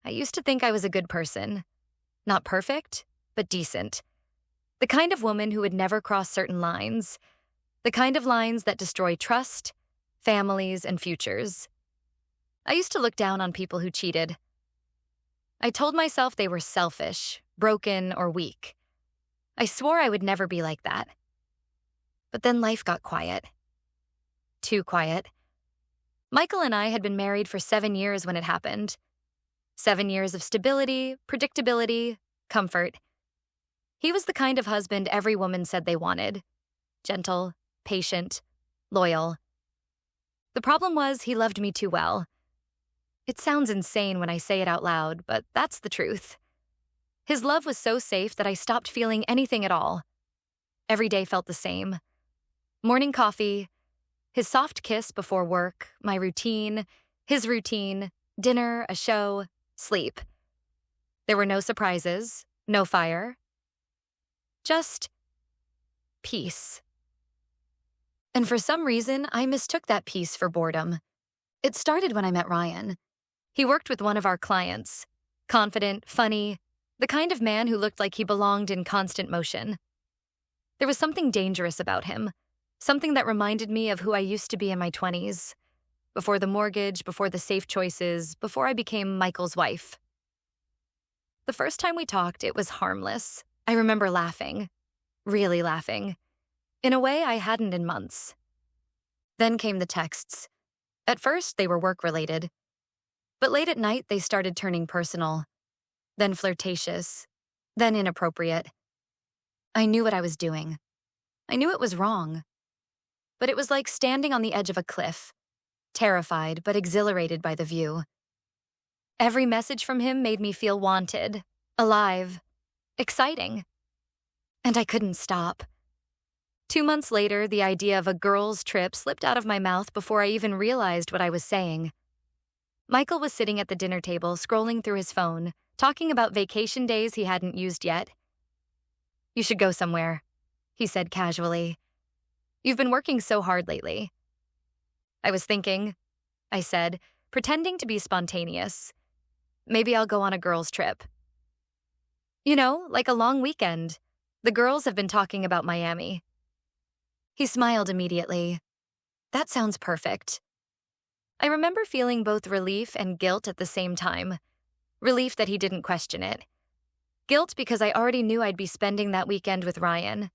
I used to think I was a good person. Not perfect, but decent. The kind of woman who would never cross certain lines. The kind of lines that destroy trust, families, and futures. I used to look down on people who cheated. I told myself they were selfish, broken, or weak. I swore I would never be like that. But then life got quiet. Too quiet. Michael and I had been married for 7 years when it happened. 7 years of stability, predictability, comfort. He was the kind of husband every woman said they wanted. Gentle, patient, loyal. The problem was he loved me too well. It sounds insane when I say it out loud, but that's the truth. His love was so safe that I stopped feeling anything at all. Every day felt the same. Morning coffee, his soft kiss before work, my routine, his routine, dinner, a show, sleep. There were no surprises, no fire. Just peace. And for some reason, I mistook that peace for boredom. It started when I met Ryan. He worked with one of our clients. Confident, funny, the kind of man who looked like he belonged in constant motion. There was something dangerous about him, something that reminded me of who I used to be in my 20s, before the mortgage, before the safe choices, before I became Michael's wife. The first time we talked, it was harmless. I remember laughing, really laughing, in a way I hadn't in months. Then came the texts. At first, they were work-related. But late at night, they started turning personal, then flirtatious, then inappropriate. I knew what I was doing. I knew it was wrong. But it was like standing on the edge of a cliff, terrified but exhilarated by the view. Every message from him made me feel wanted, alive, exciting. And I couldn't stop. 2 months later, the idea of a girls' trip slipped out of my mouth before I even realized what I was saying. Michael was sitting at the dinner table, scrolling through his phone, talking about vacation days he hadn't used yet. "You should go somewhere," he said casually. "You've been working so hard lately." "I was thinking," I said, pretending to be spontaneous. "Maybe I'll go on a girls' trip." "You know, like a long weekend. The girls have been talking about Miami." He smiled immediately. "That sounds perfect." I remember feeling both relief and guilt at the same time. Relief that he didn't question it. Guilt because I already knew I'd be spending that weekend with Ryan.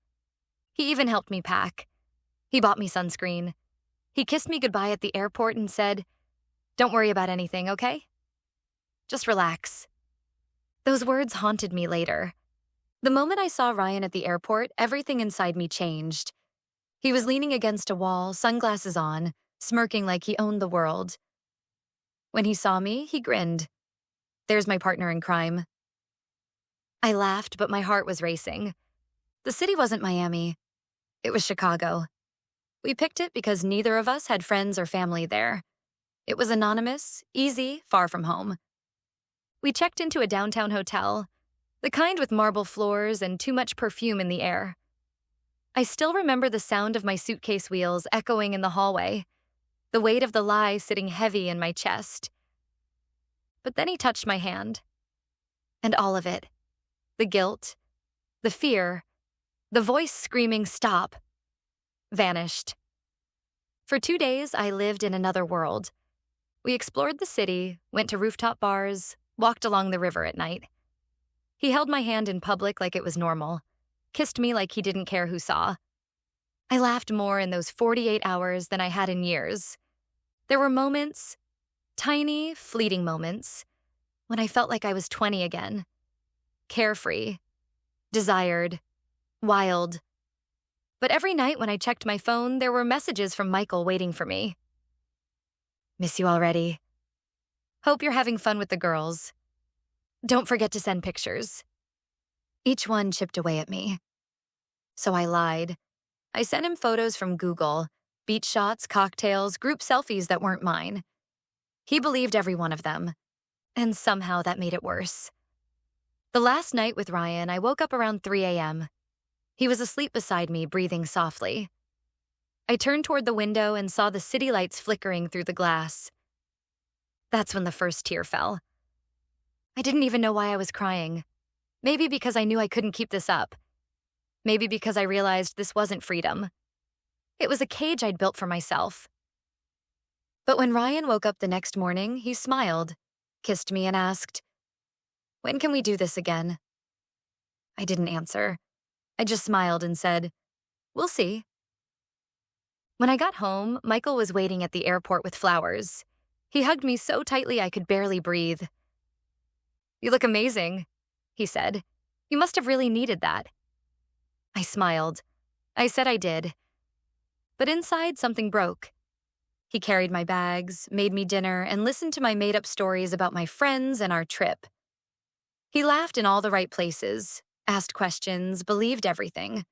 He even helped me pack. He bought me sunscreen. He kissed me goodbye at the airport and said, "Don't worry about anything, okay? Just relax." Those words haunted me later. The moment I saw Ryan at the airport, everything inside me changed. He was leaning against a wall, sunglasses on, smirking like he owned the world. When he saw me, he grinned. "There's my partner in crime." I laughed, but my heart was racing. The city wasn't Miami. It was Chicago. We picked it because neither of us had friends or family there. It was anonymous, easy, far from home. We checked into a downtown hotel, the kind with marble floors and too much perfume in the air. I still remember the sound of my suitcase wheels echoing in the hallway, the weight of the lie sitting heavy in my chest. But then he touched my hand. And all of it, the guilt, the fear, the voice screaming "stop," vanished. For 2 days, I lived in another world. We explored the city, went to rooftop bars, walked along the river at night. He held my hand in public like it was normal, kissed me like he didn't care who saw. I laughed more in those 48 hours than I had in years. There were moments, tiny, fleeting moments, when I felt like I was 20 again. Carefree, desired, wild. But every night when I checked my phone, there were messages from Michael waiting for me. "Miss you already. Hope you're having fun with the girls. Don't forget to send pictures." Each one chipped away at me. So I lied. I sent him photos from Google, beach shots, cocktails, group selfies that weren't mine. He believed every one of them, and somehow that made it worse. The last night with Ryan, I woke up around 3 a.m. He was asleep beside me, breathing softly. I turned toward the window and saw the city lights flickering through the glass. That's when the first tear fell. didn't even know why I was crying. Maybe because I knew I couldn't keep this up. Maybe because I realized this wasn't freedom. It was a cage I'd built for myself. But when Ryan woke up the next morning, he smiled, kissed me, and asked, "When can we do this again?" I didn't answer. I just smiled and said, "We'll see." When I got home, Michael was waiting at the airport with flowers. He hugged me so tightly I could barely breathe. "You look amazing," he said. "You must have really needed that." I smiled. I said I did. But inside, something broke. He carried my bags, made me dinner, and listened to my made-up stories about my friends and our trip. He laughed in all the right places, asked questions, believed everything.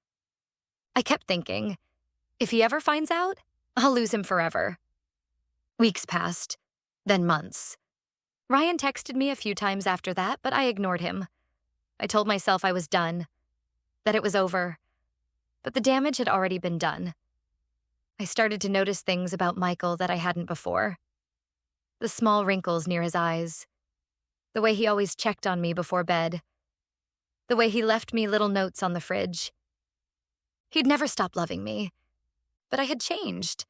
I kept thinking, if he ever finds out, I'll lose him forever. Weeks passed, then months. Ryan texted me a few times after that, but I ignored him. I told myself I was done, that it was over. But the damage had already been done. I started to notice things about Michael that I hadn't before. The small wrinkles near his eyes. The way he always checked on me before bed. The way he left me little notes on the fridge. He'd never stopped loving me. But I had changed.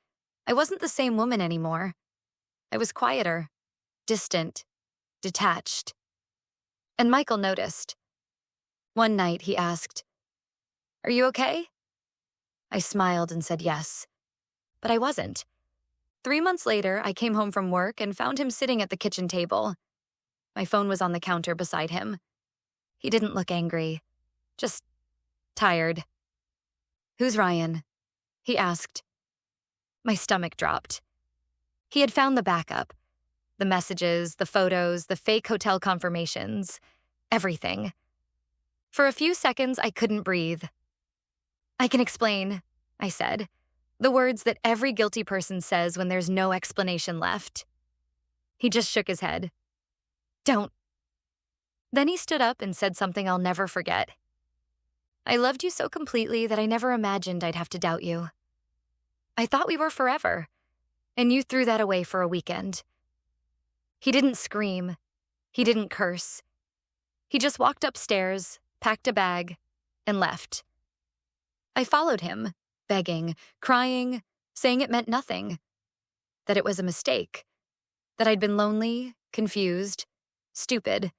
I wasn't the same woman anymore. I was quieter, distant, detached. And Michael noticed. One night he asked, "Are you okay?" I smiled and said yes. But I wasn't. 3 months later, I came home from work and found him sitting at the kitchen table. My phone was on the counter beside him. He didn't look angry, just tired. "Who's Ryan?" he asked. My stomach dropped. He had found the backup. The messages, the photos, the fake hotel confirmations, everything. For a few seconds, I couldn't breathe. "I can explain," I said. The words that every guilty person says when there's no explanation left. He just shook his head. "Don't." Then he stood up and said something I'll never forget. "I loved you so completely that I never imagined I'd have to doubt you. I thought we were forever, and you threw that away for a weekend." He didn't scream. He didn't curse. He just walked upstairs, packed a bag, and left. I followed him, begging, crying, saying it meant nothing, that it was a mistake, that I'd been lonely, confused, stupid.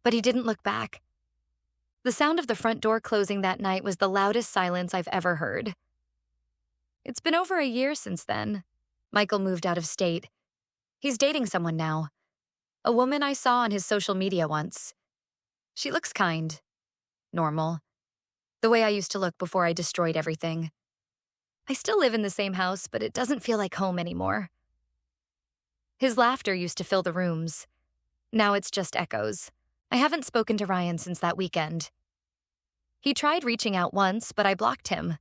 But he didn't look back. The sound of the front door closing that night was the loudest silence I've ever heard. It's been over a year since then. Michael moved out of state. He's dating someone now, a woman I saw on his social media once. She looks kind, normal, the way I used to look before I destroyed everything. I still live in the same house, but it doesn't feel like home anymore. His laughter used to fill the rooms. Now it's just echoes. I haven't spoken to Ryan since that weekend. He tried reaching out once, but I blocked him.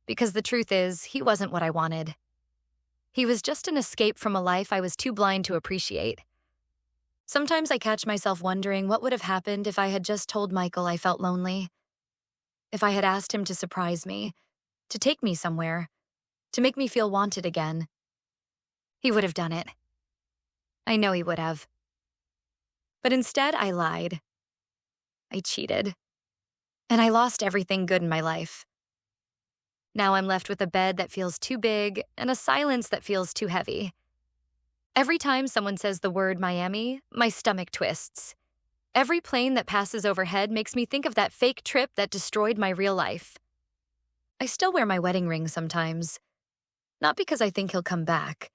Because the truth is, he wasn't what I wanted. He was just an escape from a life I was too blind to appreciate. Sometimes I catch myself wondering what would have happened if I had just told Michael I felt lonely. If I had asked him to surprise me, to take me somewhere, to make me feel wanted again. He would have done it. I know he would have. But instead, I lied. I cheated. And I lost everything good in my life. Now I'm left with a bed that feels too big and a silence that feels too heavy. Every time someone says the word Miami, my stomach twists. Every plane that passes overhead makes me think of that fake trip that destroyed my real life. I still wear my wedding ring sometimes. Not because I think he'll come back,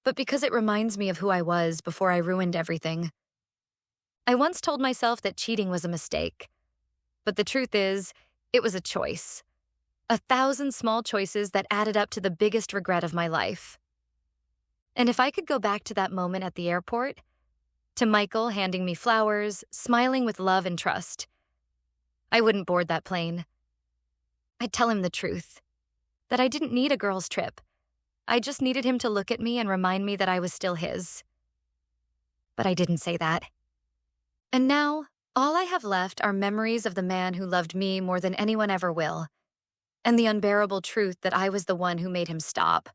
but because it reminds me of who I was before I ruined everything. I once told myself that cheating was a mistake. But the truth is, it was a choice. 1,000 small choices that added up to the biggest regret of my life. And if I could go back to that moment at the airport, to Michael handing me flowers, smiling with love and trust, I wouldn't board that plane. I'd tell him the truth, that I didn't need a girl's trip. I just needed him to look at me and remind me that I was still his. But I didn't say that. And now, all I have left are memories of the man who loved me more than anyone ever will, and the unbearable truth that I was the one who made him stop.